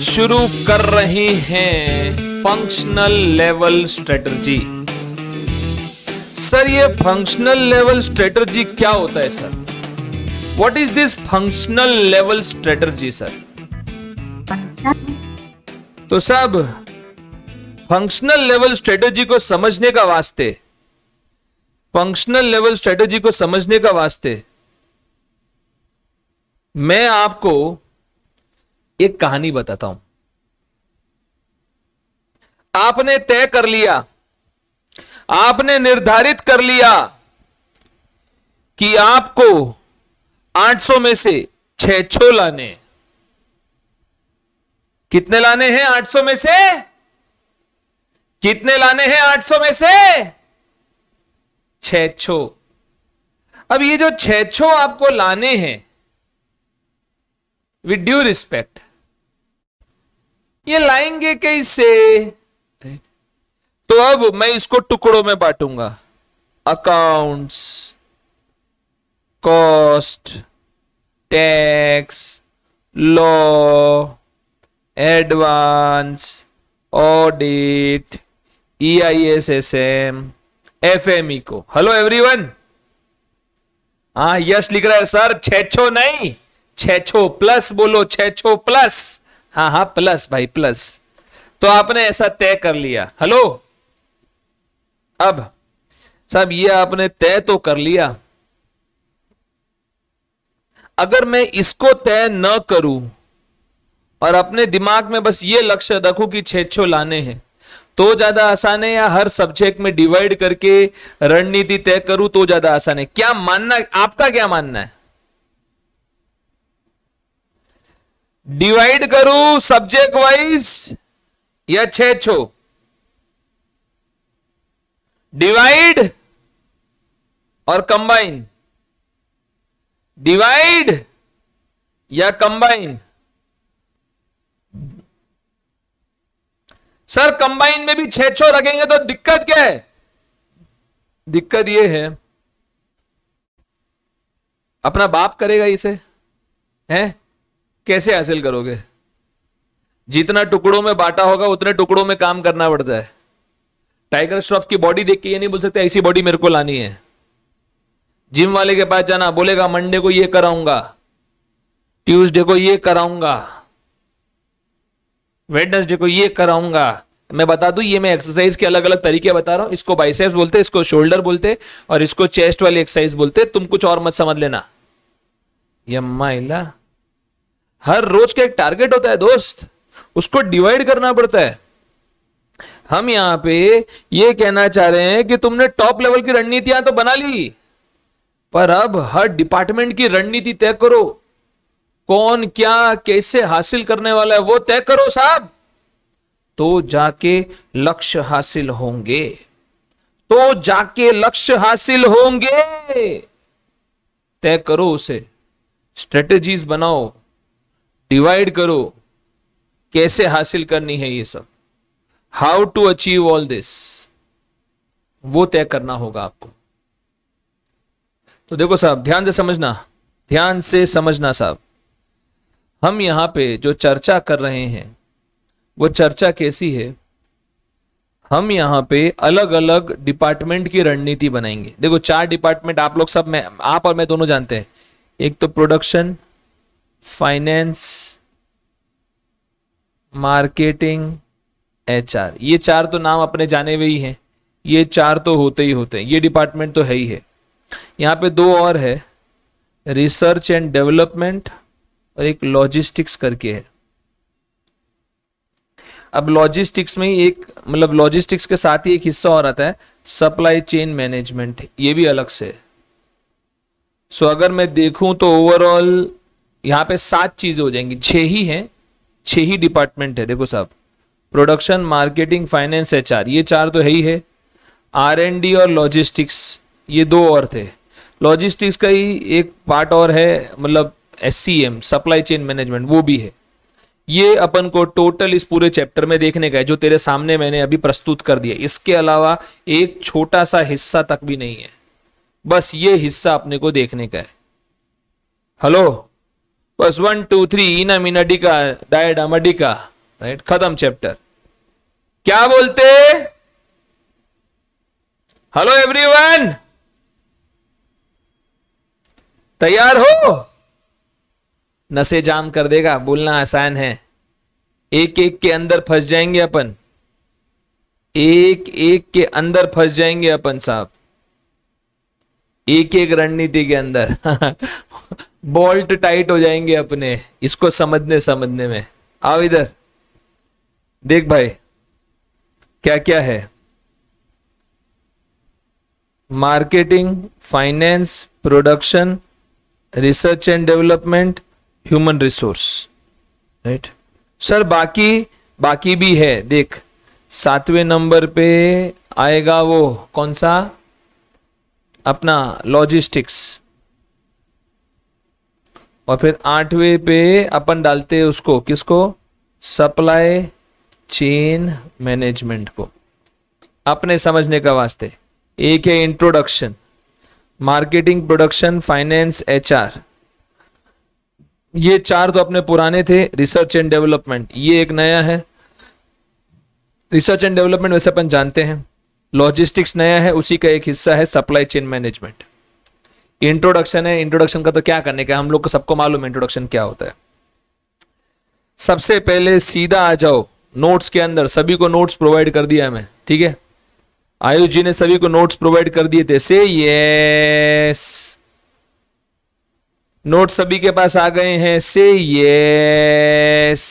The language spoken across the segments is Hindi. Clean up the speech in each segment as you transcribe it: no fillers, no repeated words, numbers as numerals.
शुरू कर रहे हैं फंक्शनल लेवल स्ट्रेटजी। सर ये फंक्शनल लेवल स्ट्रेटजी क्या होता है sir? What is this functional level strategy sir? अच्छा, तो सब फंक्शनल लेवल स्ट्रेटजी को समझने का वास्ते, फंक्शनल लेवल स्ट्रेटजी को समझने का वास्ते मैं आपको एक कहानी बताता हूं। आपने तय कर लिया, आपने निर्धारित कर लिया कि आपको 800 में से 600 लाने। कितने लाने हैं 800 में से? कितने लाने हैं 800 में से? 600। अब ये जो 600 आपको लाने हैं, विद ड्यू रिस्पेक्ट, ये लाएंगे कैसे? तो अब मैं इसको टुकड़ों में बांटूंगा। Accounts, cost, tax, law, advance, audit, EISSM, FME को। Hello everyone. हाँ, यश लिख रहा है सर 600 नहीं, 600 प्लस बोलो, 600 प्लस। हाँ हाँ प्लस भाई प्लस। तो आपने ऐसा तय कर लिया। हेलो, अब साहब ये आपने तय तो कर लिया, अगर मैं इसको तय न करूं और अपने दिमाग में बस ये लक्ष्य रखूं कि 600 लाने हैं, तो ज्यादा आसान है, या हर सब्जेक्ट में डिवाइड करके रणनीति तय करूं तो ज्यादा आसान है? क्या मानना, आपका क्या मानना है? डिवाइड करूं सब्जेक्ट वाइज या 600? डिवाइड और कंबाइन? डिवाइड या कंबाइन? सर कंबाइन में भी 600 रखेंगे तो दिक्कत क्या है? दिक्कत यह है, अपना बाप करेगा इसे, हैं? कैसे हासिल करोगे? जितना टुकड़ों में बांटा होगा उतने टुकड़ों में काम करना पड़ता है। टाइगर श्रॉफ की बॉडी देख के ये नहीं बोल सकते ऐसी बॉडी मेरे को लानी है। जिम वाले के पास जाना, बोलेगा मंडे को ये कराऊंगा, ट्यूसडे को ये कराऊंगा, वेडनेसडे को ये कराऊंगा। मैं बता दूं, ये मैं एक्सरसाइज के अलग अलग तरीके बता रहा हूं। इसको बाइसेप्स बोलते, इसको शोल्डर बोलते, और इसको चेस्ट वाली एक्सरसाइज बोलते। तुम कुछ और मत समझ लेना। यम्मा इला, हर रोज का एक टारगेट होता है दोस्त, उसको डिवाइड करना पड़ता है। हम यहां पे ये कहना चाह रहे हैं कि तुमने टॉप लेवल की रणनीतियां तो बना ली, पर अब हर डिपार्टमेंट की रणनीति तय करो। कौन क्या कैसे हासिल करने वाला है वो तय करो साहब, तो जाके लक्ष्य हासिल होंगे, तो जाके लक्ष्य हासिल होंगे। तय करो उसे, स्ट्रेटेजीज बनाओ, डिवाइड करो, कैसे हासिल करनी है ये सब, how to achieve all this, वो तय करना होगा आपको। तो देखो साहब, ध्यान से समझना, ध्यान से समझना साहब। हम यहां पे जो चर्चा कर रहे हैं वो चर्चा कैसी है? हम यहां पे अलग अलग डिपार्टमेंट की रणनीति बनाएंगे। देखो 4 डिपार्टमेंट आप लोग सब में, आप और मैं दोनों जानते हैं। एक तो प्रोडक्शन, फाइनेंस, मार्केटिंग, HR। ये 4 तो नाम अपने जाने हुए ही हैं, ये 4 तो होते ही होते हैं, ये डिपार्टमेंट तो है ही है। यहां पे 2 और है, रिसर्च एंड डेवलपमेंट और एक लॉजिस्टिक्स करके है। अब लॉजिस्टिक्स में ही एक, मतलब लॉजिस्टिक्स के साथ ही एक हिस्सा और आता है, सप्लाई चेन मैनेजमेंट, ये भी अलग से। सो अगर मैं देखूं तो ओवरऑल यहां पे 7 चीजें हो जाएंगी। 6 ही हैं, 6 ही डिपार्टमेंट है। देखो साहब, प्रोडक्शन, मार्केटिंग, फाइनेंस, HR, ये 4 तो है ही है। R&D और लॉजिस्टिक्स, ये 2 और थे। लॉजिस्टिक्स का ही एक पार्ट और है, मतलब SCM, सप्लाई चेन मैनेजमेंट, वो भी है। ये अपन को टोटल इस पूरे चैप्टर में देखने का है, जो तेरे सामने मैंने अभी प्रस्तुत कर दिया। इसके अलावा एक छोटा सा हिस्सा तक भी नहीं है, बस ये हिस्सा अपने को देखने का है। हेलो, बस 1 2 3 इना मीना डिका डायडा मडिका, राइट, खत्म चैप्टर। क्या बोलते? हेलो एवरीवन, तैयार हो? नसें जाम कर देगा, बोलना आसान है। एक एक के अंदर फंस जाएंगे अपन, एक एक के अंदर फंस जाएंगे अपन साहब, एक एक रणनीति के अंदर बोल्ट टाइट हो जाएंगे अपने, इसको समझने समझने में। आओ इधर देख भाई, क्या क्या है। Marketing, finance, production, research and development, human resource, right. Sir बाकी भी है, देख 7वें नंबर पे आएगा वो कौन सा, अपना लॉजिस्टिक्स, और फिर 8वें पे अपन डालते हैं उसको, किसको, सप्लाई चेन मैनेजमेंट को, अपने समझने का वास्ते। एक है introduction, marketing, production, finance, HR, ये 4 तो अपने पुराने थे। रिसर्च एंड डेवलपमेंट ये एक नया है। रिसर्च एंड डेवलपमेंट वैसे अपन जानते हैं। लॉजिस्टिक्स नया है, उसी का एक हिस्सा है सप्लाई चेन मैनेजमेंट। इंट्रोडक्शन है, इंट्रोडक्शन का तो क्या करने का, हम लोग को सबको मालूम है इंट्रोडक्शन क्या होता है। सबसे पहले सीधा आ जाओ नोट्स के अंदर, सभी को नोट्स प्रोवाइड कर दिया है मैं, ठीक है। आयुष जी ने सभी को नोट्स प्रोवाइड कर दिए थे, से यस, नोट्स सभी के पास आ गए हैं, say yes,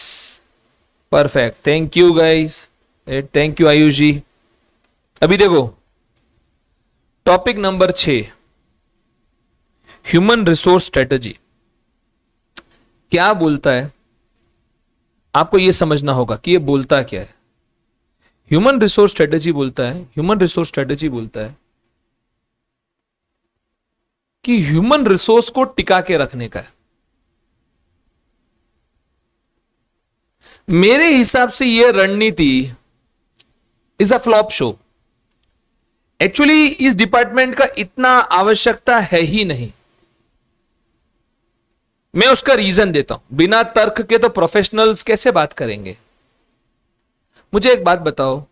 perfect, thank you guys, thank you Ayush ji. अभी देखो topic number 6, human resource strategy क्या बोलता है, आपको यह समझना होगा कि यह बोलता क्या है। ह्यूमन रिसोर्स स्ट्रेटजी बोलता है, ह्यूमन रिसोर्स स्ट्रेटजी बोलता है कि ह्यूमन रिसोर्स को टिका के रखने का है। मेरे हिसाब से यह रणनीति is a flop show. Actually इस डिपार्टमेंट का इतना आवश्यकता है ही नहीं। मैं उसका रीजन देता हूं, बिना तर्क के तो प्रोफेशनल्स कैसे बात करेंगे। मुझे एक बात बताओ,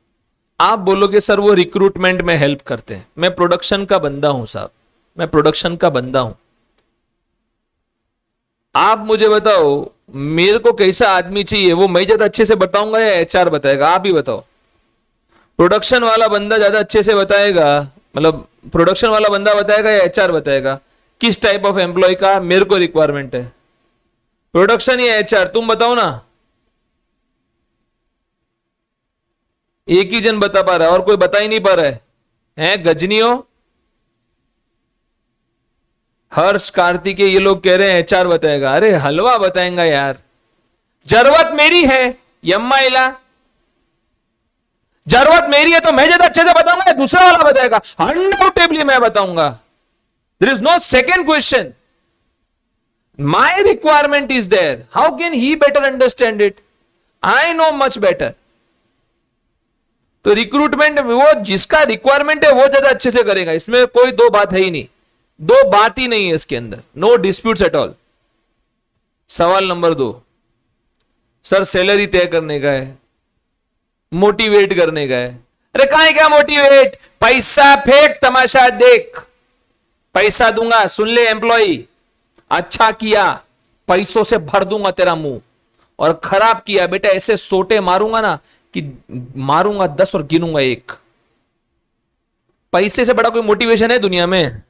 आप बोलोगे सर वो रिक्रूटमेंट में हेल्प करते हैं, मैं प्रोडक्शन का बंदा हूं साहब, मैं प्रोडक्शन का बंदा हूं। आप मुझे बताओ मेरे को कैसा आदमी चाहिए, वो मैं ज्यादा अच्छे से बताऊंगा या एचआर बताएगा, आप ही बताओ। प्रोडक्शन वाला बंदा ज्यादा अच्छे से बताएगा, मतलब प्रोडक्शन वाला बंदा बताएगा या एचआर बताएगा किस टाइप ऑफ एम्प्लॉय का मेरे को रिक्वायरमेंट है, प्रोडक्शन या एचआर, तुम बताओ ना। एक ही जन बता पा रहा है और कोई बता ही नहीं पा रहा है गजनियों। हर्ष, कार्तिकेय, ये लोग कह रहे हैं एचआर बताएगा, अरे हलवा बताएगा यार। जरूरत मेरी है यम्मा इला, जरूरत मेरी है तो मैं ज्यादा अच्छे से बताऊंगा, दूसरा वाला बताएगा, अनडाउटेबली मैं बताऊंगा। There is no second question. My requirement is there, how can he better understand it, I know much better. तो रिक्रूटमेंट वो जिसका रिक्वायरमेंट है वो ज्यादा अच्छे से करेगा, इसमें कोई दो बात है ही नहीं, दो बात ही नहीं है इसके अंदर, नो डिस्प्यूट्स एट ऑल। सवाल नंबर 2, सर सैलरी तय करने का है, मोटिवेट करने का है। अरे काहे क्या मोटिवेट, पैसा फेंक तमाशा देख, पैसा दूंगा, सुन ले एम्प्लॉई, अच्छा किया पैसों से भर दूंगा तेरा मुंह, और खराब किया बेटा ऐसे सोटे मारूंगा ना कि मारूंगा 10 और गिनूंगा 1। पैसे से बड़ा कोई मोटिवेशन है दुनिया में?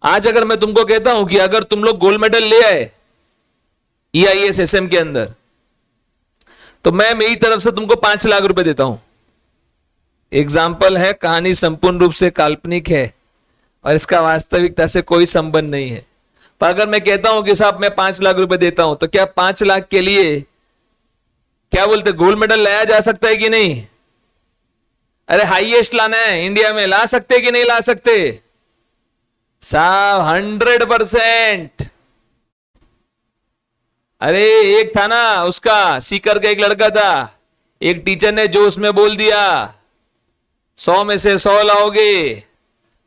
आज अगर मैं तुमको कहता हूं कि अगर तुम लोग गोल्ड मेडल ले आए EISSM के अंदर, तो मैं मेरी तरफ से तुमको 5 लाख रुपए देता हूं। एग्जाम्पल है, कहानी संपूर्ण रूप से काल्पनिक है और इसका वास्तविकता से कोई संबंध नहीं है। पर अगर मैं कहता हूं कि साहब मैं 5 लाख रुपए देता हूं, तो क्या 5 लाख के लिए क्या बोलते गोल्ड मेडल लाया जा सकता है कि नहीं? अरे हाईएस्ट लाना है इंडिया में, ला सकते कि नहीं ला सकते साहब? 100%। अरे एक था ना उसका सीकर का एक लड़का था, एक टीचर ने जो उसमें बोल दिया 100 में से 100 लाओगे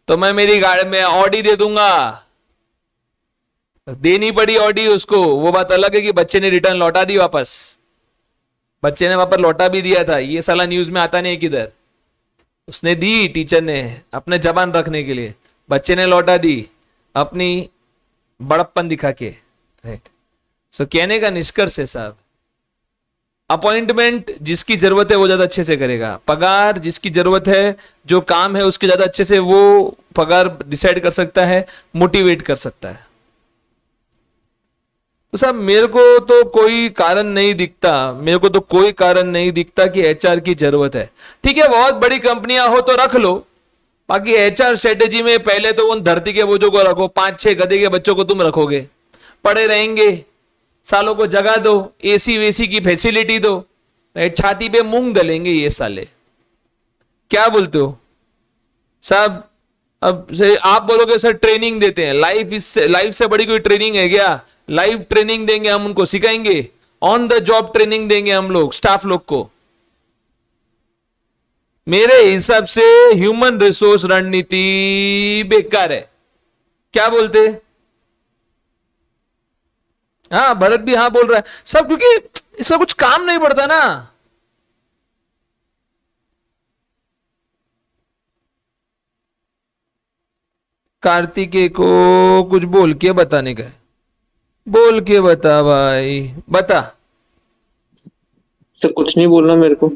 तो मैं मेरी गाड़ी में ऑडी दे दूंगा। देनी पड़ी ऑडी उसको, वो बात अलग है कि बच्चे ने रिटर्न लौटा दी वापस। बच्चे ने वहां पर लौटा भी दिया था, ये साला न्यूज में आता नहीं है किधर। उसने दी टीचर ने अपने जबान रखने के लिए, बच्चे ने लौटा दी अपनी बड़प्पन दिखा के। राइट। सो कहने का निष्कर्ष है साहब, अपॉइंटमेंट जिसकी जरूरत है वो ज्यादा अच्छे से करेगा, पगार जिसकी जरूरत है, जो काम है उसके ज्यादा अच्छे से वो पगार डिसाइड कर सकता है, मोटिवेट कर सकता है। तो साहब मेरे को तो कोई कारण नहीं दिखता, मेरे को तो कोई कारण नहीं दिखता कि एचआर की जरूरत है। ठीक है, बहुत बड़ी कंपनियां हो तो रख लो, बाकी एचआर स्ट्रेटेजी में पहले तो उन धरती के बोझों को रखो, 5-6 गधे के बच्चों को तुम रखोगे, पड़े रहेंगे, सालों को जगा दो, एसी वेसी की फैसिलिटी दो, छाती पे मूंग दलेंगे ये साले। क्या बोलते हो साहब? अब से आप बोलोगे सर ट्रेनिंग देते हैं, लाइफ से बड़ी कोई ट्रेनिंग है क्या? लाइव ट्रेनिंग देंगे हम, उनको सिखाएंगे, ऑन द जॉब ट्रेनिंग देंगे हम लोग स्टाफ लोग को। मेरे हिसाब से ह्यूमन रिसोर्स रणनीति बेकार है। क्या बोलते? हाँ, भरत भी हाँ बोल रहा है सब, क्योंकि इसका कुछ काम नहीं पड़ता ना। कार्तिकेय को कुछ बोल के बताने का है, बोल के बता भाई, बता। सर कुछ नहीं बोलना मेरे को।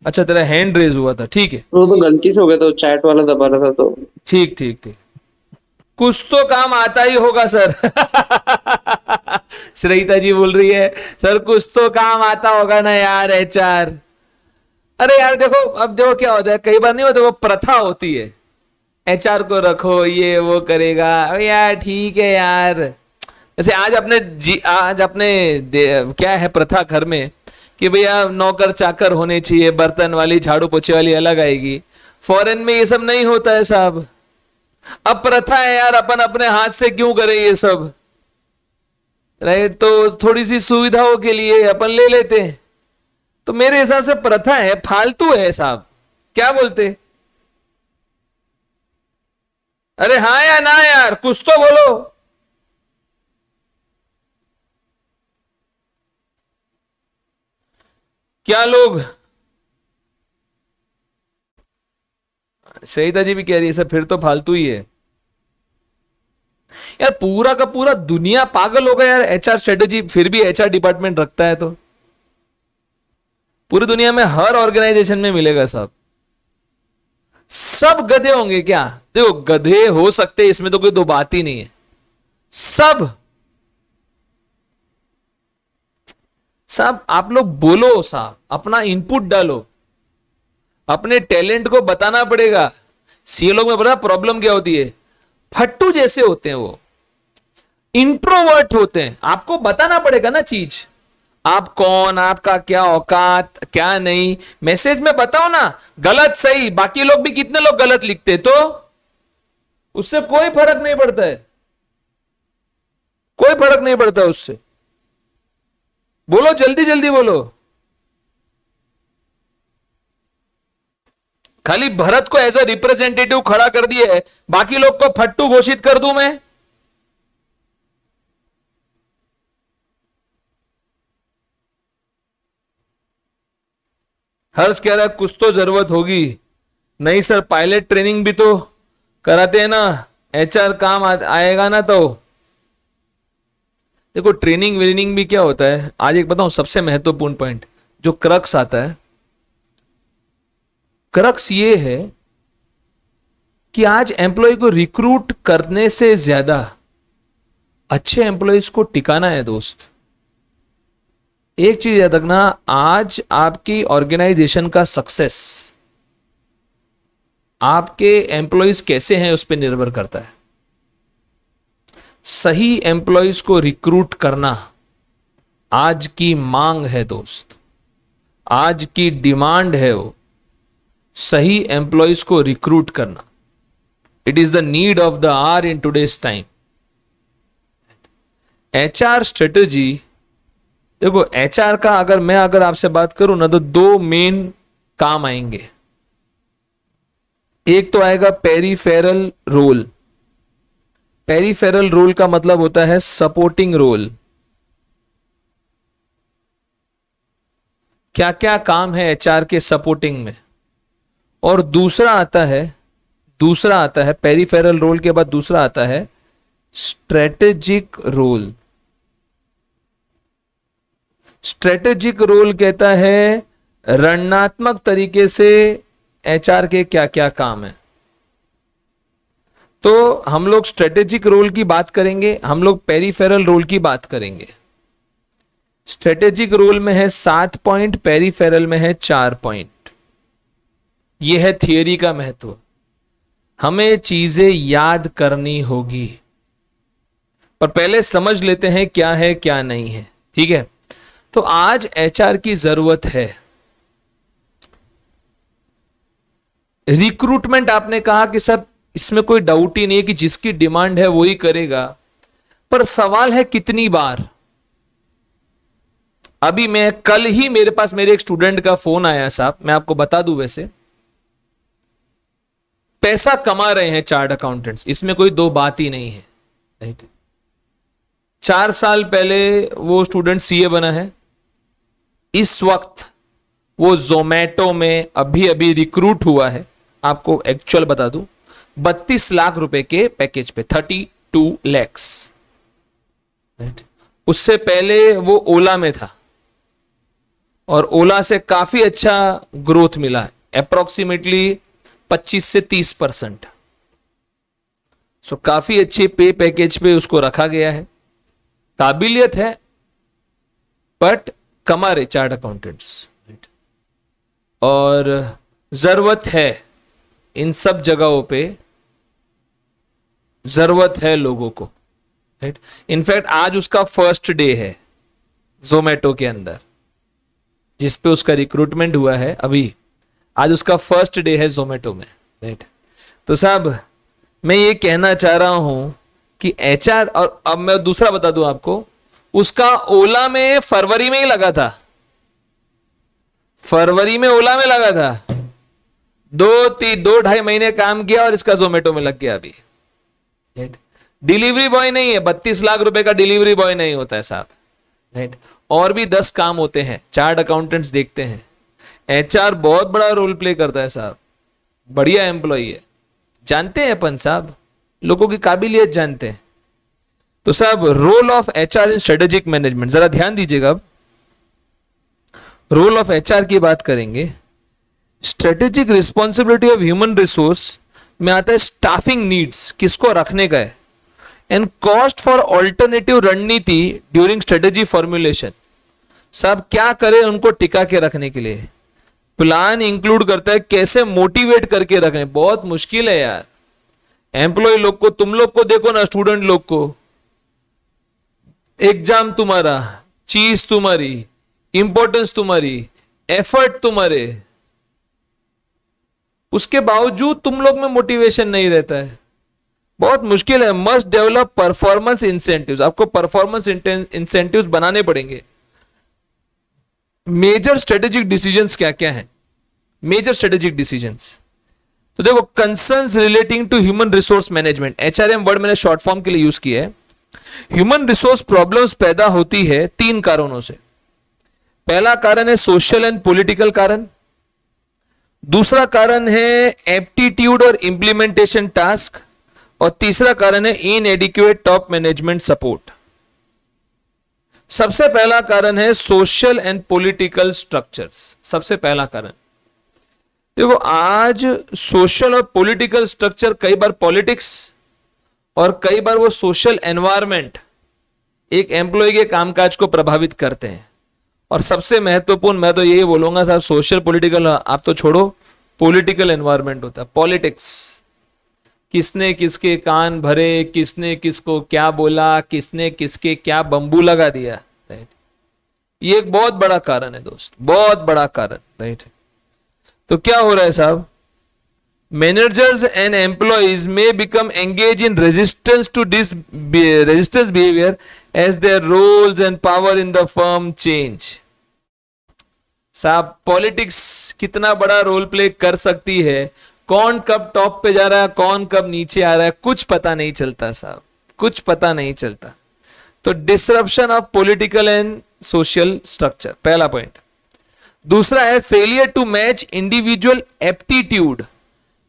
अच्छा, तेरा हैंड रेज हुआ था, ठीक है, वो तो गलती से हो गया था, चैट वाला दबा रहा था तो। ठीक ठीक ठीक, कुछ तो काम आता ही होगा सर। श्रेयिता जी बोल रही है सर कुछ तो काम आता होगा ना यार एचआर। अरे यार देखो, अब देखो क्या होता है, कई बार नहीं होता, वो प्रथा होती है, एचआर को रखो ये वो करेगा। यार ठीक है यार, जैसे आज अपने क्या है प्रथा घर में कि भैया नौकर चाकर होने चाहिए, बर्तन वाली झाड़ू पोछे वाली अलग आएगी। फॉरेन में ये सब नहीं होता है साहब, अब प्रथा है यार, अपन अपने हाथ से क्यों करें ये सब, राइट? तो थोड़ी सी सुविधाओं के लिए अपन ले लेते हैं। तो मेरे हिसाब से प्रथा है, फालतू है साहब। क्या बोलते? अरे हाँ या ना यार, कुछ तो बोलो। क्या लोग? शहीदा जी भी कह रही है सर फिर तो फालतू ही है यार, पूरा का पूरा दुनिया पागल हो गया यार एचआर स्ट्रेटेजी फिर भी एचआर डिपार्टमेंट रखता है तो। पूरी दुनिया में हर ऑर्गेनाइजेशन में मिलेगा साहब। सब गधे होंगे क्या? देखो गधे हो सकते, इसमें तो कोई दो बात ही नहीं है। सब साहब आप लोग बोलो साहब, अपना इनपुट डालो, अपने टैलेंट को बताना पड़ेगा। सी लोग में बड़ा प्रॉब्लम क्या होती है, फट्टू जैसे होते हैं, वो इंट्रोवर्ट होते हैं। आपको बताना पड़ेगा ना चीज, आप कौन, आपका क्या औकात, क्या नहीं, मैसेज में बताओ ना, गलत सही। बाकी लोग भी कितने लोग गलत लिखते, तो उससे कोई फर्क नहीं पड़ता है, कोई फर्क नहीं पड़ता उससे। बोलो जल्दी जल्दी बोलो। खाली भरत को एज ए रिप्रेजेंटेटिव खड़ा कर दिया है, बाकी लोग को फट्टू घोषित कर दूं मैं? हर्ष कह रहा है कुछ तो जरूरत होगी। नहीं सर, पायलट ट्रेनिंग भी तो कराते हैं ना, एचआर काम आएगा ना। तो देखो ट्रेनिंग व्रेनिंग भी क्या होता है, आज एक बताऊं सबसे महत्वपूर्ण पॉइंट जो क्रक्स आता है। क्रक्स ये है कि आज एम्प्लॉय को रिक्रूट करने से ज्यादा अच्छे एम्प्लॉयज को टिकाना है दोस्त। एक चीज याद रखना, आज आपकी ऑर्गेनाइजेशन का सक्सेस आपके एम्प्लॉयज कैसे हैं उस पर निर्भर करता है। सही एम्प्लॉयज को रिक्रूट करना आज की मांग है दोस्त, आज की डिमांड है वो, सही एम्प्लॉयज को रिक्रूट करना। It is the need of the hour in today's time. HR strategy, देखो एचआर का अगर आपसे बात करूं ना, तो दो मेन काम आएंगे। एक तो आएगा पेरीफेरल रोल। पेरीफेरल रोल का मतलब होता है सपोर्टिंग रोल। क्या क्या काम है एचआर के सपोर्टिंग में, और दूसरा आता है पेरिफेरल रोल के बाद दूसरा आता है स्ट्रेटेजिक रोल। स्ट्रेटेजिक रोल कहता है रणनात्मक तरीके से एचआर के क्या क्या काम है। तो हम लोग स्ट्रेटेजिक रोल की बात करेंगे, हम लोग पेरिफेरल रोल की बात करेंगे। स्ट्रेटेजिक रोल में है 7 पॉइंट, पेरिफेरल में है 4 पॉइंट। यह है थियरी का महत्व। हमें चीजें याद करनी होगी, पर पहले समझ लेते हैं क्या है क्या नहीं है। ठीक है, तो आज एचआर की जरूरत है। रिक्रूटमेंट आपने कहा कि सर इसमें कोई डाउट ही नहीं है कि जिसकी डिमांड है वो ही करेगा, पर सवाल है कितनी बार। अभी मैं कल ही मेरे पास मेरे एक स्टूडेंट का फोन आया साहब, मैं आपको बता दूं, वैसे पैसा कमा रहे हैं चार्ट अकाउंटेंट्स, इसमें कोई दो बात ही नहीं है। राइट, 4 साल पहले वो स्टूडेंट सीए बना है, इस वक्त वो जोमेटो में अभी अभी रिक्रूट हुआ है। आपको एक्चुअल बता दूं, 32 लाख रुपए के पैकेज पे, 32 लैक्स। उससे पहले वो ओला में था और ओला से काफी अच्छा ग्रोथ मिला है, अप्रोक्सीमेटली 25 से 30%। सो काफी अच्छे पे पैकेज पे उसको रखा गया है। काबिलियत है, बट कमा रहे चार्ट अकाउंटेंट्स। और जरूरत है इन सब जगहों पे, जरूरत है लोगों को। राइट, इनफैक्ट आज उसका फर्स्ट डे है जोमेटो के अंदर, जिस पे उसका रिक्रूटमेंट हुआ है अभी, आज उसका फर्स्ट डे है जोमेटो में। राइट, तो साहब मैं ये कहना चाह रहा हूं कि एचआर, और अब मैं दूसरा बता दूं आपको, उसका ओला में फरवरी में ही लगा था, फरवरी में ओला में लगा था, 2-2.5 महीने काम किया और इसका जोमेटो में लग गया अभी। डिलीवरी बॉय नहीं है, 32 लाख रुपए का डिलीवरी बॉय नहीं होता है साहब। राइट, और भी 10 काम होते हैं, चार्ट अकाउंटेंट्स देखते हैं। एचआर बहुत बड़ा रोल प्ले करता है साहब, बढ़िया एम्प्लॉई है, जानते हैं अपन साहब, लोगों की काबिलियत जानते हैं। तो साहब role of HR in strategic management, जरा ध्यान दीजिएगा। अब रोल ऑफ एचआर की बात करेंगे। Strategic responsibility of human resource में आता है स्टाफिंग नीड्स, किसको रखने का है, एंड कॉस्ट फॉर ऑल्टरनेटिव रणनीति ड्यूरिंग स्ट्रेटेजी फॉर्मुलेशन। सब क्या करें उनको टिका के रखने के लिए। प्लान इंक्लूड करता है कैसे मोटिवेट करके रखें, बहुत मुश्किल है यार। एम्प्लॉय लोग को, तुम लोग को देखो ना, स्टूडेंट लोग को, एग्जाम तुम्हारा, चीज तुम्हारी, इंपॉर्टेंस तुम्हारी, एफर्ट तुम्हारे, उसके बावजूद तुम लोग में मोटिवेशन नहीं रहता है, बहुत मुश्किल है। मस्ट डेवलप परफॉर्मेंस इंसेंटिव्स, आपको परफॉर्मेंस इंसेंटिव्स बनाने पड़ेंगे। मेजर स्ट्रेटेजिक डिसीजंस क्या क्या है, मेजर स्ट्रेटेजिक डिसीजंस, तो देखो, concerns relating to human resource management, HRM word मैंने शॉर्ट फॉर्म के लिए यूज किया है। ह्यूमन रिसोर्स प्रॉब्लम्स पैदा होती है 3 कारणों से। पहला कारण है सोशल एंड पॉलिटिकल कारण, दूसरा कारण है एप्टीट्यूड और इंप्लीमेंटेशन टास्क, और तीसरा कारण है इनएडिक्वेट टॉप मैनेजमेंट सपोर्ट। सबसे पहला कारण है सोशल एंड पॉलिटिकल स्ट्रक्चर्स, सबसे पहला कारण। देखो, आज सोशल और पॉलिटिकल स्ट्रक्चर, कई बार पॉलिटिक्स और कई बार वो सोशल एनवायरनमेंट एक एम्प्लॉय के कामकाज को प्रभावित करते हैं। और सबसे महत्वपूर्ण मैं तो यही बोलूंगा साहब, सोशल पॉलिटिकल आप तो छोड़ो, पॉलिटिकल एनवायरनमेंट होता है, पॉलिटिक्स। किसने किसके कान भरे, किसने किसको क्या बोला, किसने किसके क्या बंबू लगा दिया। राइट, ये एक बहुत बड़ा कारण है दोस्त, बहुत बड़ा कारण। राइट, तो क्या हो रहा है साहब, managers and employees may become engaged in resistance to this resistance behavior as their roles and power in the firm change. साहब पॉलिटिक्स कितना बड़ा रोल प्ले कर सकती है, कौन कब टॉप पे जा रहा है, कौन कब नीचे आ रहा है, कुछ पता नहीं चलता साहब, कुछ पता नहीं चलता। तो disruption of political and social structure, पहला पॉइंट। दूसरा है failure to match individual aptitude,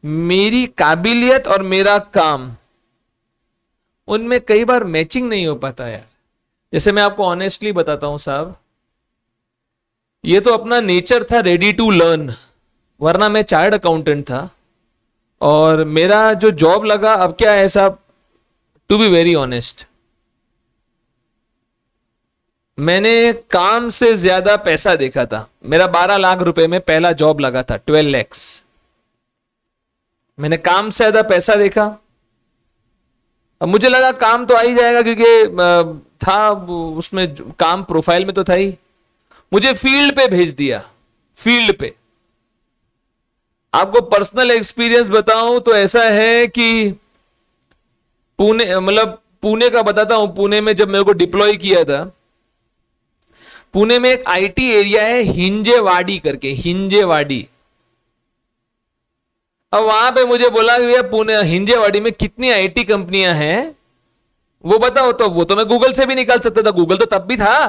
मेरी काबिलियत और मेरा काम, उनमें कई बार मैचिंग नहीं हो पाता यार। जैसे मैं आपको ऑनेस्टली बताता हूं साहब, ये तो अपना नेचर था रेडी टू लर्न, वरना मैं चार्टर्ड अकाउंटेंट था और मेरा जो जॉब लगा, अब क्या है साहब, टू बी वेरी ऑनेस्ट, मैंने काम से ज्यादा पैसा देखा था। मेरा 12 लाख रुपए में पहला जॉब लगा था, 12 लैक्स। मैंने काम से ज्यादा पैसा देखा। अब मुझे लगा काम तो आ ही जाएगा क्योंकि था उसमें काम प्रोफाइल में तो था ही। मुझे फील्ड पे भेज दिया, फील्ड पे। आपको पर्सनल एक्सपीरियंस बताऊं तो ऐसा है कि पुणे, मतलब पुणे का बताता हूं, पुणे में जब मेरे को डिप्लॉय किया था, पुणे में एक आईटी एरिया है हिंजेवाड़ी करके, हिंजेवाड़ी। अब वहां पे मुझे बोला कि भैया पुणे हिंजेवाड़ी में कितनी आईटी कंपनियां हैं वो बताओ, तो वो तो मैं गूगल से भी निकाल सकता था, गूगल तो तब भी था।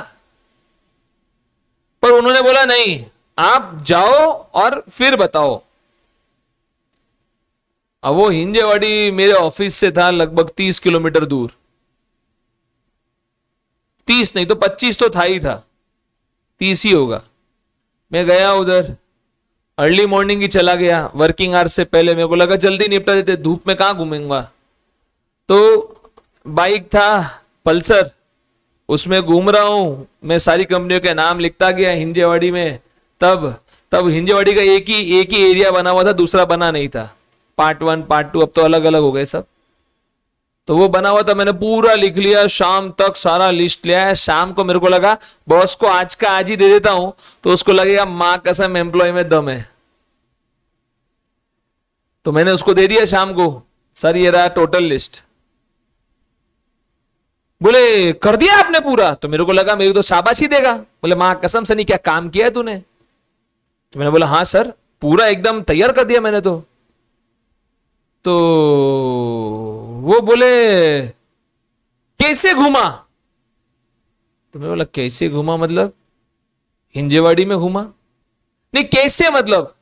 पर उन्होंने बोला नहीं, आप जाओ और फिर बताओ। अब वो हिंजेवाड़ी मेरे ऑफिस से था लगभग 30 किलोमीटर दूर, 30 नहीं तो 25 तो था ही था, 30 ही होगा। मैं गया उधर, अर्ली मॉर्निंग ही चला गया, वर्किंग आवर्स से पहले। मेरे को लगा जल्दी निपटा देते, धूप में कहां घूमेंगा। तो बाइक था पल्सर, उसमें घूम रहा हूं मैं, सारी कंपनियों के नाम लिखता गया हिंजेवाड़ी में। तब हिंजेवाड़ी का एक ही एरिया बना हुआ था, दूसरा बना नहीं था, पार्ट 1 पार्ट 2, अब तो अलग अलग हो गए सब। तो वो बना हुआ था, मैंने पूरा लिख लिया, शाम तक सारा लिस्ट लिया है। शाम को मेरे को लगा बॉस को आज का आज ही दे देता हूं तो उसको लगेगा मां कसम एम्प्लॉय में दम है। तो मैंने उसको दे दिया शाम को, सर ये रहा टोटल लिस्ट। बोले कर दिया आपने पूरा? तो मेरे को लगा मेरी तो शाबाशी देगा। बोले मां कसम सनी क्या काम किया है तूने? तो मैंने बोला हाँ सर, पूरा एकदम तैयार कर दिया मैंने तो वो बोले कैसे घूमा? तो मैं बोला कैसे घूमा मतलब? हिंजेवाड़ी में घूमा? नहीं कैसे मतलब?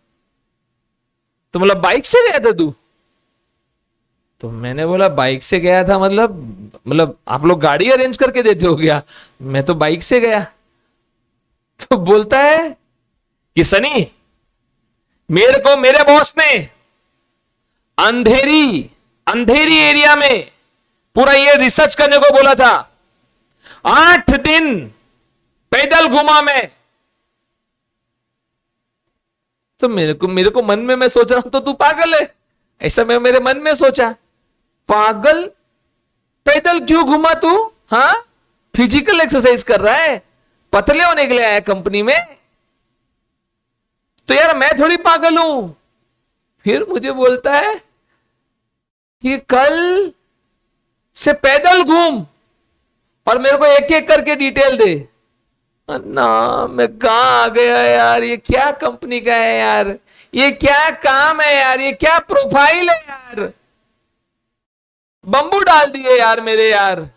तो मतलब बाइक से गया था तू? तो मैंने बोला बाइक से गया था मतलब आप लोग गाड़ी अरेंज करके देते हो क्या? मैं तो बाइक से गया। तो बोलता है कि सनी, मेरे को मेरे बॉस ने अंधेरी एरिया में पूरा ये रिसर्च करने को बोला था, 8 दिन पैदल घुमा मैं। तो मेरे को मन में मैं सोच रहा हूं तो तू पागल है, ऐसा मैं मेरे मन में सोचा। पागल, पैदल क्यों घुमा तू? हाँ, फिजिकल एक्सरसाइज कर रहा है, पतले होने के लिए आया कंपनी में। तो यार मैं थोड़ी पागल हूं। फिर मुझे बोलता है कि कल से पैदल घूम और मेरे को एक एक करके डिटेल दे। ना मैं कहां आ गया यार, ये क्या कंपनी का है यार, ये क्या काम है यार, ये क्या प्रोफाइल है यार, बंबू डाल दिए यार मेरे यार।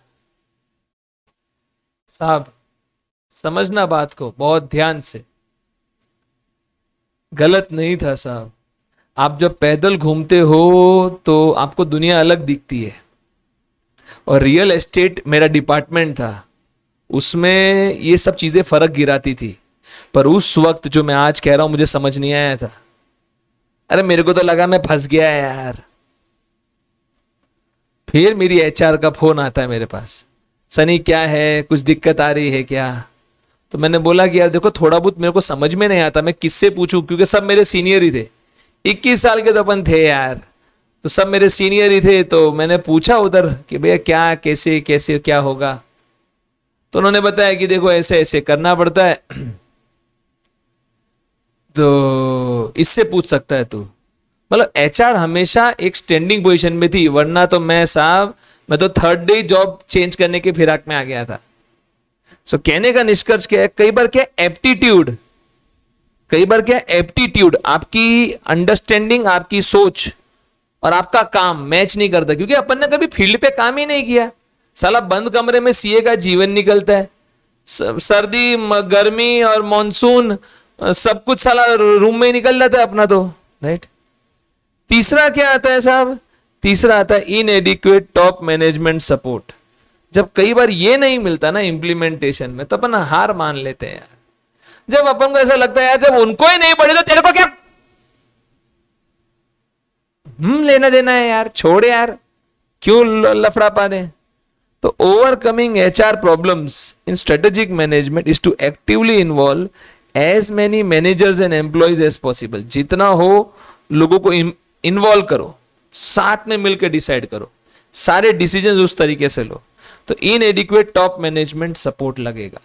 साहब समझना बात को बहुत ध्यान से, गलत नहीं था साहब। आप जब पैदल घूमते हो तो आपको दुनिया अलग दिखती है। और रियल एस्टेट मेरा डिपार्टमेंट था, उसमें ये सब चीजें फर्क गिराती थी। पर उस वक्त जो मैं आज कह रहा हूं मुझे समझ नहीं आया था। अरे मेरे को तो लगा मैं फंस गया यार। फिर मेरी एचआर का फोन आता है मेरे पास, सनी क्या है, कुछ दिक्कत आ रही है क्या? तो मैंने बोला कि यार देखो थोड़ा बहुत मेरे को समझ में नहीं आता, मैं किससे पूछूं, क्योंकि सब मेरे सीनियर ही थे, 21 साल के तो अपन थे यार, तो सब मेरे सीनियर ही थे। तो मैंने पूछा उधर कि भैया क्या कैसे कैसे क्या होगा? तो उन्होंने बताया कि देखो ऐसे ऐसे करना पड़ता है, तो इससे पूछ सकता है तू। मतलब एचआर हमेशा एक स्टैंडिंग पोजीशन में थी, वरना तो मैं साहब मैं तो 3rd डे जॉब चेंज करने के फिराक में आ गया था। सो कहने का निष्कर्ष क्या है, कई बार क्या एप्टीट्यूड, आपकी अंडरस्टैंडिंग, आपकी सोच और आपका काम मैच नहीं करता, क्योंकि अपन ने कभी फील्ड पे काम ही नहीं किया। साला बंद कमरे में सीए का जीवन निकलता है, सर्दी गर्मी और मॉनसून सब कुछ साला रूम में ही निकल जाता है अपना तो, राइट। तीसरा क्या आता है साहब? तीसरा आता है इनएडिक्वेट टॉप मैनेजमेंट सपोर्ट। जब कई बार ये नहीं मिलता ना इम्प्लीमेंटेशन में, तो अपन हार मान लेते हैं यार। जब अपन को ऐसा लगता है यार जब उनको ही नहीं पड़े तो तेरे को क्या लेना देना है यार, छोड़ यार, क्यों लफड़ा पा रहे। तो overcoming HR problems in strategic management is to actively involve as many managers and employees as possible. जितना हो लोगों को इन्वॉल्व करो, साथ में मिलकर डिसाइड करो, सारे डिसीजन उस तरीके से लो, तो इनएडिक्वेट टॉप मैनेजमेंट सपोर्ट लगेगा।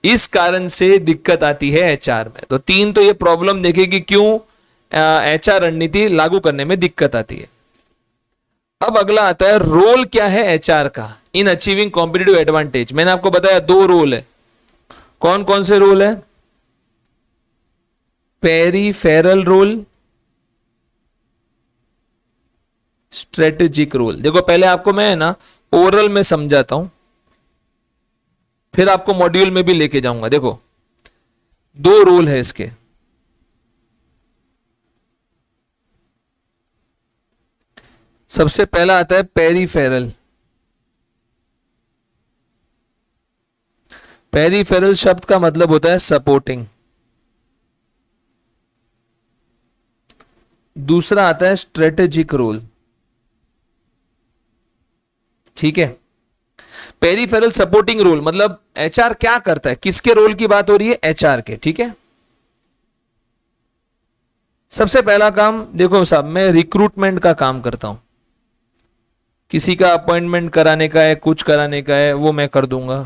इस कारण से दिक्कत आती है एचआर में। तो तीन तो ये प्रॉब्लम देखेगी क्यों एचआर रणनीति लागू करने में दिक्कत आती है। अब अगला आता है रोल क्या है एचआर का इन अचीविंग कॉम्पिटिटिव एडवांटेज। मैंने आपको बताया 2 रोल है। कौन कौन से रोल है? Peripheral role, strategic role. देखो पहले आपको मैं है ना ओरल में समझाता हूं, फिर आपको मॉड्यूल में भी लेके जाऊंगा। देखो 2 रोल है इसके। सबसे पहला आता है पेरिफेरल। पेरिफेरल शब्द का मतलब होता है सपोर्टिंग। दूसरा आता है स्ट्रेटेजिक रोल। ठीक है, पेरिफेरल सपोर्टिंग रोल मतलब एचआर क्या करता है, किसके रोल की बात हो रही है? एचआर के। ठीक है, सबसे पहला काम देखो साहब, मैं रिक्रूटमेंट का काम करता हूं। किसी का अपॉइंटमेंट कराने का है, कुछ कराने का है, वो मैं कर दूंगा।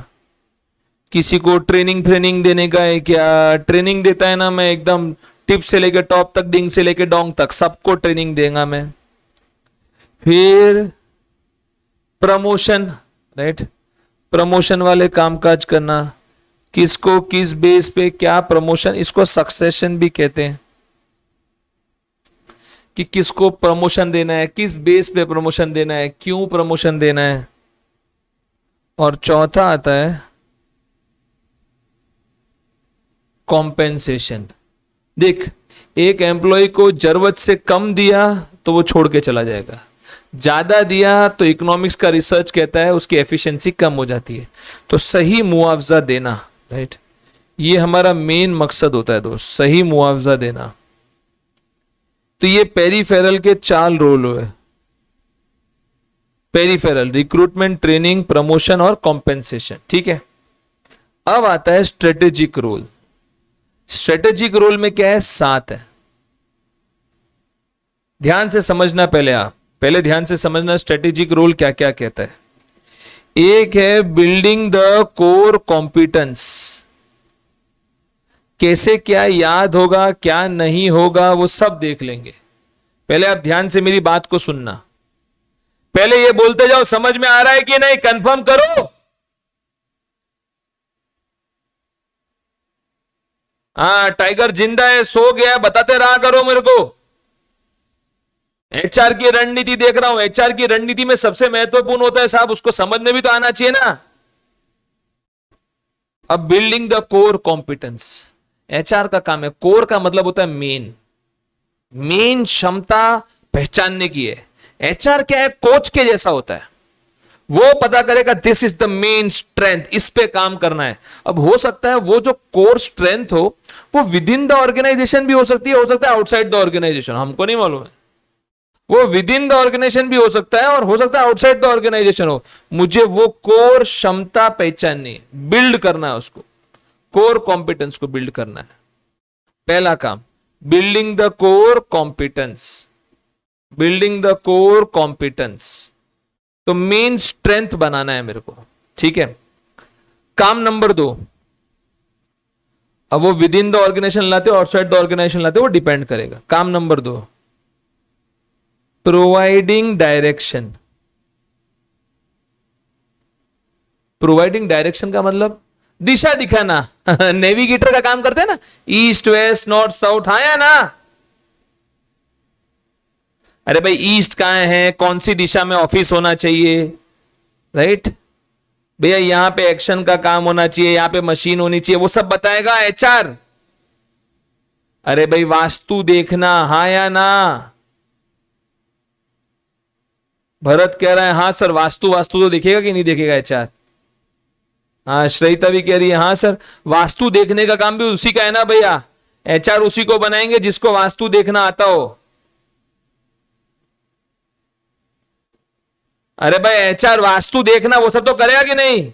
किसी को ट्रेनिंग देने का है, क्या ट्रेनिंग देता है ना, मैं एकदम टिप से लेकर टॉप तक, डिंग से लेकर डोंग तक सबको ट्रेनिंग देगा मैं। फिर प्रमोशन, राइट, प्रमोशन वाले कामकाज करना, किसको किस बेस पे क्या प्रमोशन, इसको सक्सेशन भी कहते हैं कि किसको प्रमोशन देना है, किस बेस पे प्रमोशन देना है, क्यों प्रमोशन देना है। और चौथा आता है कॉम्पेंसेशन। देख, एक एम्प्लॉय को जरूरत से कम दिया तो वो छोड़ के चला जाएगा, ज्यादा दिया तो इकोनॉमिक्स का रिसर्च कहता है उसकी एफिशिएंसी कम हो जाती है। तो सही मुआवजा देना, राइट, ये हमारा मेन मकसद होता है दोस्त, सही मुआवजा देना। तो ये पेरिफेरल के 4 रोल हुए। पेरिफेरल रिक्रूटमेंट, ट्रेनिंग, प्रमोशन और कॉम्पेंसेशन। ठीक है, अब आता है स्ट्रेटेजिक रोल। स्ट्रेटेजिक रोल में क्या है? 7 है। ध्यान से समझना, पहले ध्यान से समझना स्ट्रेटेजिक रोल क्या क्या कहता है। एक है बिल्डिंग द कोर कॉम्पिटेंस, कैसे क्या याद होगा क्या नहीं होगा वो सब देख लेंगे। पहले आप ध्यान से मेरी बात को सुनना, पहले ये बोलते जाओ समझ में आ रहा है कि नहीं, कंफर्म करो। हाँ, टाइगर जिंदा है, सो गया, बताते रहा करो मेरे को। एचआर की रणनीति देख रहा हूं, एचआर की रणनीति में सबसे महत्वपूर्ण होता है साहब, उसको समझने भी तो आना चाहिए ना। अब building the core competence HR का काम है। कोर का मतलब होता है मेन क्षमता पहचानने की है। एचआर क्या है? कोच के जैसा होता है, वो पता करेगा this is the main strength, इस पे काम करना है। अब हो सकता है वो जो कोर स्ट्रेंथ हो वो विद इन द ऑर्गेनाइजेशन भी हो सकती है, हो सकता है आउटसाइड द ऑर्गेनाइजेशन, हमको नहीं मालूम है। वो विद इन द ऑर्गेनाइजेशन भी हो सकता है और हो सकता है आउटसाइड द ऑर्गेनाइजेशन हो। मुझे वो कोर क्षमता पहचाननी है, बिल्ड करना है उसको, कोर कॉम्पिटेंस को बिल्ड करना है। पहला काम building the core competence, building the core competence. तो मेन स्ट्रेंथ बनाना है मेरे को। ठीक है, काम नंबर 2, अब वो विद इन द ऑर्गेनाइजेशन लाते हो आउटसाइड द ऑर्गेनाइजेशन लाते हो, वो डिपेंड करेगा। काम number 2 providing direction. Providing direction का मतलब दिशा दिखाना। नेविगेटर का काम करते हैं ना, ईस्ट वेस्ट नॉर्थ साउथ, हाँ या ना? अरे भाई ईस्ट कहां है, कौन सी दिशा में ऑफिस होना चाहिए, राइट? भैया यहां पे एक्शन का काम होना चाहिए, यहां पे मशीन होनी चाहिए, वो सब बताएगा एचआर। अरे भाई वास्तु देखना, हाँ या ना? भरत कह रहा है हाँ सर, वास्तु वास्तु तो देखेगा कि नहीं देखेगा एचआर? हाँ श्रेता भी कह रही है हाँ सर, वास्तु देखने का काम भी उसी का है ना भैया। एचआर उसी को बनाएंगे जिसको वास्तु देखना आता हो। अरे भाई एचआर वास्तु देखना वो सब तो करेगा कि नहीं?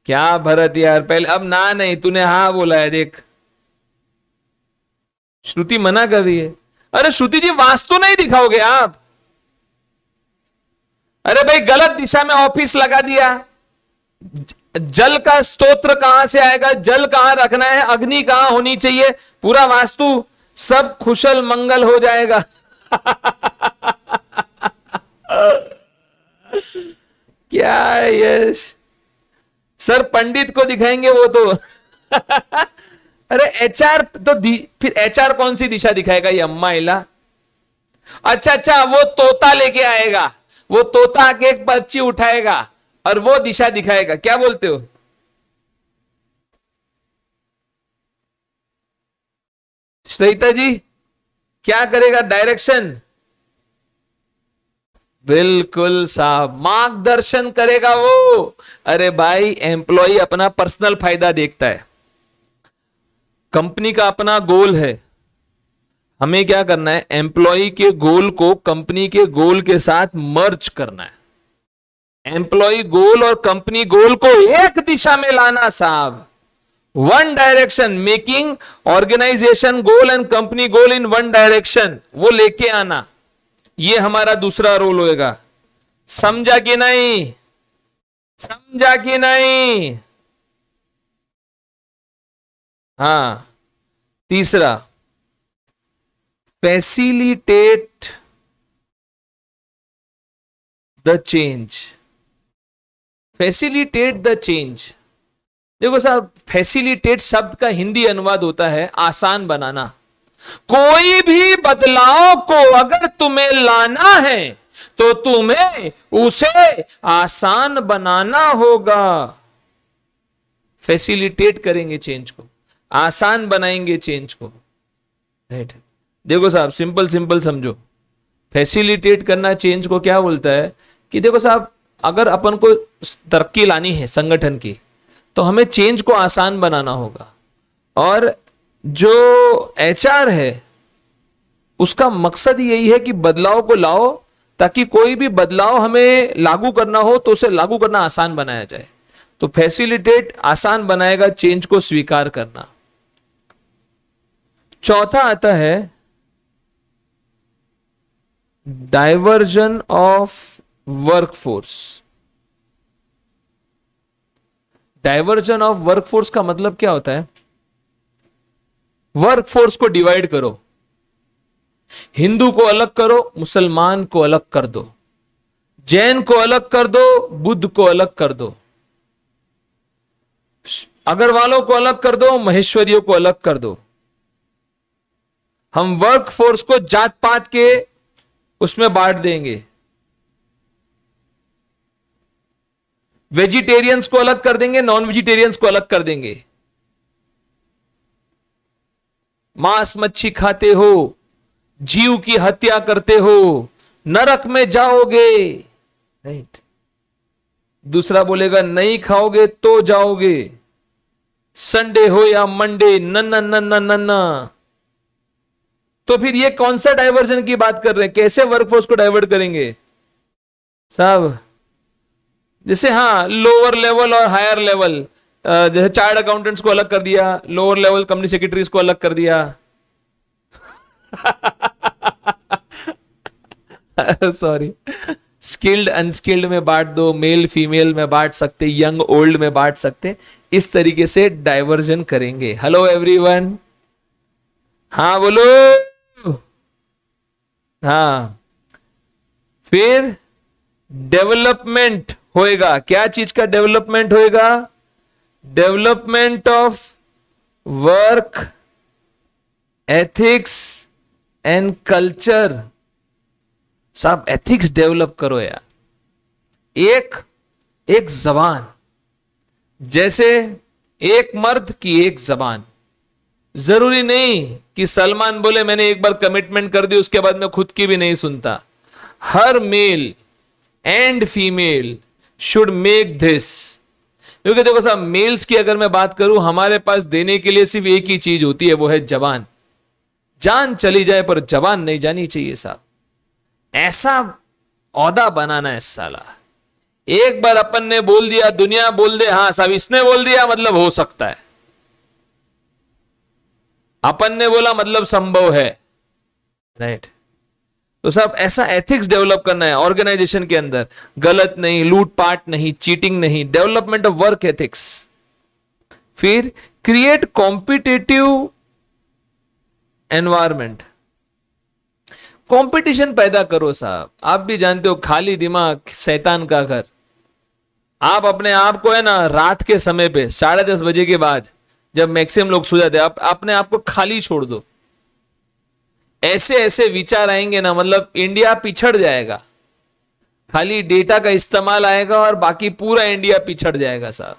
क्या भरत यार, पहले अब ना नहीं, तूने हाँ बोला है देख। श्रुति मना कर रही है। अरे श्रुति जी वास्तु नहीं दिखाओगे आप? अरे भाई गलत दिशा में ऑफिस लगा दिया, जल का स्तोत्र कहां से आएगा, जल कहां रखना है, अग्नि कहां होनी चाहिए, पूरा वास्तु, सब कुशल मंगल हो जाएगा। क्या यश सर, पंडित को दिखाएंगे वो तो। अरे एचआर तो फिर एचआर कौन सी दिशा दिखाएगा ये अम्मा इला? अच्छा अच्छा, वो तोता लेके आएगा, वो तोता आके एक पर्ची उठाएगा और वो दिशा दिखाएगा, क्या बोलते हो? श्वेता जी क्या करेगा? डायरेक्शन, बिल्कुल साहब, मार्गदर्शन करेगा वो। अरे भाई एम्प्लॉय अपना पर्सनल फायदा देखता है, कंपनी का अपना गोल है, हमें क्या करना है, एम्प्लॉय के गोल को कंपनी के गोल के साथ मर्ज करना है। एम्प्लॉय गोल और कंपनी गोल को एक दिशा में लाना साहब, one direction, making organisation goal and company goal in one direction, वो लेके आना, ये हमारा दूसरा रोल होएगा। समझा कि नहीं? समझा कि नहीं? हाँ, तीसरा, facilitate the change. Facilitate the change, देखो साहब, फैसिलिटेट शब्द का हिंदी अनुवाद होता है आसान बनाना। कोई भी बदलाव को अगर तुम्हें लाना है तो तुम्हें उसे आसान बनाना होगा। फैसिलिटेट करेंगे चेंज को, आसान बनाएंगे चेंज को, राइट? देखो साहब, सिंपल सिंपल समझो, फैसिलिटेट करना चेंज को क्या बोलता है कि देखो साहब, अगर अपन को तरक्की लानी है संगठन की तो हमें चेंज को आसान बनाना होगा। और जो एचआर है उसका मकसद यही है कि बदलाव को लाओ, ताकि कोई भी बदलाव हमें लागू करना हो तो उसे लागू करना आसान बनाया जाए। तो फैसिलिटेट आसान बनाएगा चेंज को स्वीकार करना। चौथा आता है diversion of workforce. Diversion of workforce का मतलब क्या होता है? वर्कफोर्स को डिवाइड करो, हिंदू को अलग करो, मुसलमान को अलग कर दो, जैन को अलग कर दो, बुद्ध को अलग कर दो, अग्रवालों को अलग कर दो, महेश्वरियों को अलग कर दो। हम वर्कफोर्स को जात पात के उसमें बांट देंगे। वेजिटेरियंस को अलग कर देंगे, नॉन वेजिटेरियंस को अलग कर देंगे। मांस मच्छी खाते हो, जीव की हत्या करते हो, नरक में जाओगे, राइट? दूसरा बोलेगा नहीं खाओगे तो जाओगे, संडे हो या मंडे, नन्ना नन्ना नन्ना। तो फिर ये कौन सा डाइवर्जन की बात कर रहे हैं? कैसे वर्कफोर्स को डाइवर्ट करेंगे साहब? जैसे हाँ, लोअर लेवल और हायर लेवल, जैसे चार्ट अकाउंटेंट्स को अलग कर दिया, लोअर लेवल कंपनी सेक्रेटरीज को अलग कर दिया। सॉरी, स्किल्ड अनस्किल्ड में बांट दो, मेल फीमेल में बांट सकते, यंग ओल्ड में बांट सकते, इस तरीके से डाइवर्जन करेंगे। हेलो एवरीवन, हाँ बोलो। हाँ, फिर डेवलपमेंट होएगा। क्या चीज का डेवलपमेंट होएगा? Development of work ethics and culture. साहब एथिक्स डेवलप करो यार। एक जबान, जैसे एक मर्द की एक जबान। जरूरी नहीं कि सलमान बोले मैंने एक बार कमिटमेंट कर दी उसके बाद मैं खुद की भी नहीं सुनता। हर male and female should make this. क्योंकि देखो साहब, मेल्स की अगर मैं बात करूं, हमारे पास देने के लिए सिर्फ एक ही चीज होती है, वो है जबान। जान चली जाए पर जबान नहीं जानी चाहिए साहब। ऐसा औदा बनाना है साला। एक बार अपन ने बोल दिया, दुनिया बोल दे हाँ साहब इसने बोल दिया मतलब हो सकता है, अपन ने बोला मतलब संभव है, राइट। तो साहब ऐसा एथिक्स डेवलप करना है ऑर्गेनाइजेशन के अंदर। गलत नहीं, लूटपाट नहीं, चीटिंग नहीं, डेवलपमेंट ऑफ वर्क एथिक्स। फिर क्रिएट कॉम्पिटिटिव एनवायरमेंट। कंपटीशन पैदा करो साहब। आप भी जानते हो खाली दिमाग शैतान का घर। आप अपने आप को है ना रात के समय पे 10:30 बजे के बाद जब मैक्सिमम लोग सो जाते हैं, आप अपने आप को खाली छोड़ दो। ऐसे ऐसे विचार आएंगे ना, मतलब इंडिया पिछड़ जाएगा। खाली डेटा का इस्तेमाल आएगा और बाकी पूरा इंडिया पिछड़ जाएगा साहब।